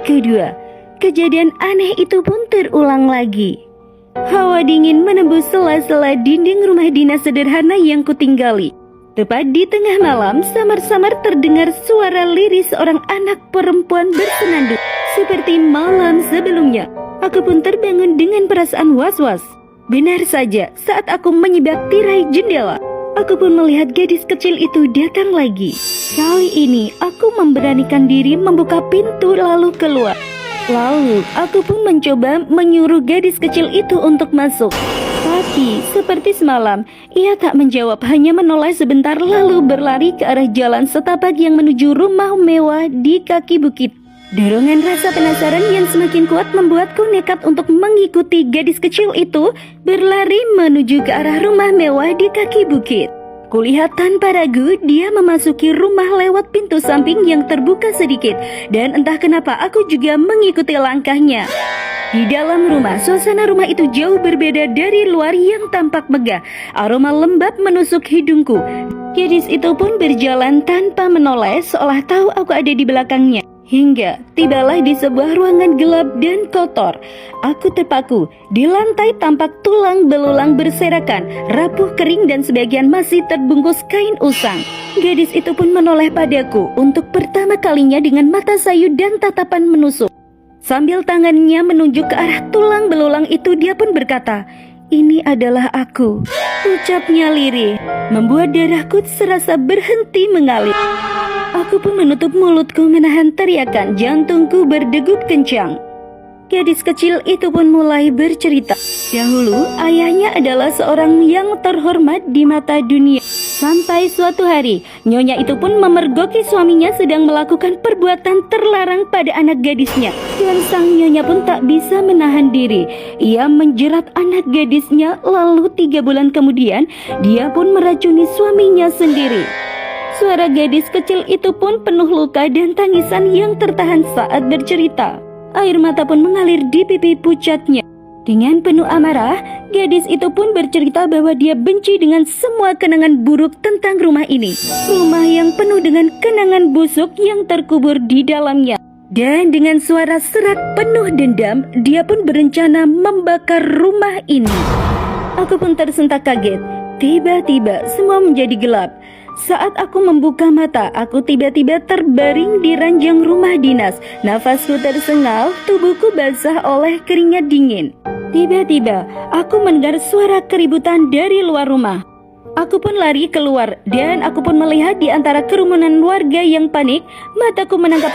kedua, kejadian aneh itu pun terulang lagi. Hawa dingin menembus sela-sela dinding rumah dinas sederhana yang kutinggali. Tepat di tengah malam, samar-samar terdengar suara lirih seorang anak perempuan bersenandung. Seperti malam sebelumnya, aku pun terbangun dengan perasaan was-was. Benar saja, saat aku menyibak tirai jendela, aku pun melihat gadis kecil itu datang lagi. Kali ini, aku memberanikan diri membuka pintu lalu keluar. Lalu, aku pun mencoba menyuruh gadis kecil itu untuk masuk. Tapi, seperti semalam, ia tak menjawab, hanya menoleh sebentar lalu berlari ke arah jalan setapak yang menuju rumah mewah di kaki bukit. Dorongan rasa penasaran yang semakin kuat membuatku nekat untuk mengikuti gadis kecil itu berlari menuju ke arah rumah mewah di kaki bukit. Kulihat tanpa ragu dia memasuki rumah lewat pintu samping yang terbuka sedikit, dan entah kenapa aku juga mengikuti langkahnya. Di dalam rumah, suasana rumah itu jauh berbeda dari luar yang tampak megah. Aroma lembab menusuk hidungku. Gadis itu pun berjalan tanpa menoleh, seolah tahu aku ada di belakangnya. Hingga tibalah di sebuah ruangan gelap dan kotor. Aku terpaku. Di lantai tampak tulang belulang berserakan, rapuh kering dan sebagian masih terbungkus kain usang. Gadis itu pun menoleh padaku untuk pertama kalinya dengan mata sayu dan tatapan menusuk. Sambil tangannya menunjuk ke arah tulang belulang itu, dia pun berkata, "Ini adalah aku." Ucapnya lirih, membuat darahku serasa berhenti mengalir. Aku pun menutup mulutku menahan teriakan, jantungku berdegup kencang. Gadis kecil itu pun mulai bercerita. Dahulu, ayahnya adalah seorang yang terhormat di mata dunia. Sampai suatu hari, nyonya itu pun memergoki suaminya sedang melakukan perbuatan terlarang pada anak gadisnya. Dan sang nyonya pun tak bisa menahan diri. Ia menjerat anak gadisnya, lalu 3 bulan kemudian, dia pun meracuni suaminya sendiri. Suara gadis kecil itu pun penuh luka dan tangisan yang tertahan saat bercerita. Air mata pun mengalir di pipi pucatnya. Dengan penuh amarah, gadis itu pun bercerita bahwa dia benci dengan semua kenangan buruk tentang rumah ini. Rumah yang penuh dengan kenangan busuk yang terkubur di dalamnya. Dan dengan suara serak penuh dendam, dia pun berencana membakar rumah ini. Aku pun tersentak kaget. Tiba-tiba semua menjadi gelap. Saat aku membuka mata, aku tiba-tiba terbaring di ranjang rumah dinas. Nafasku tersengal, tubuhku basah oleh keringat dingin. Tiba-tiba, aku mendengar suara keributan dari luar rumah. Aku pun lari keluar, dan aku pun melihat di antara kerumunan warga yang panik, mataku menangkap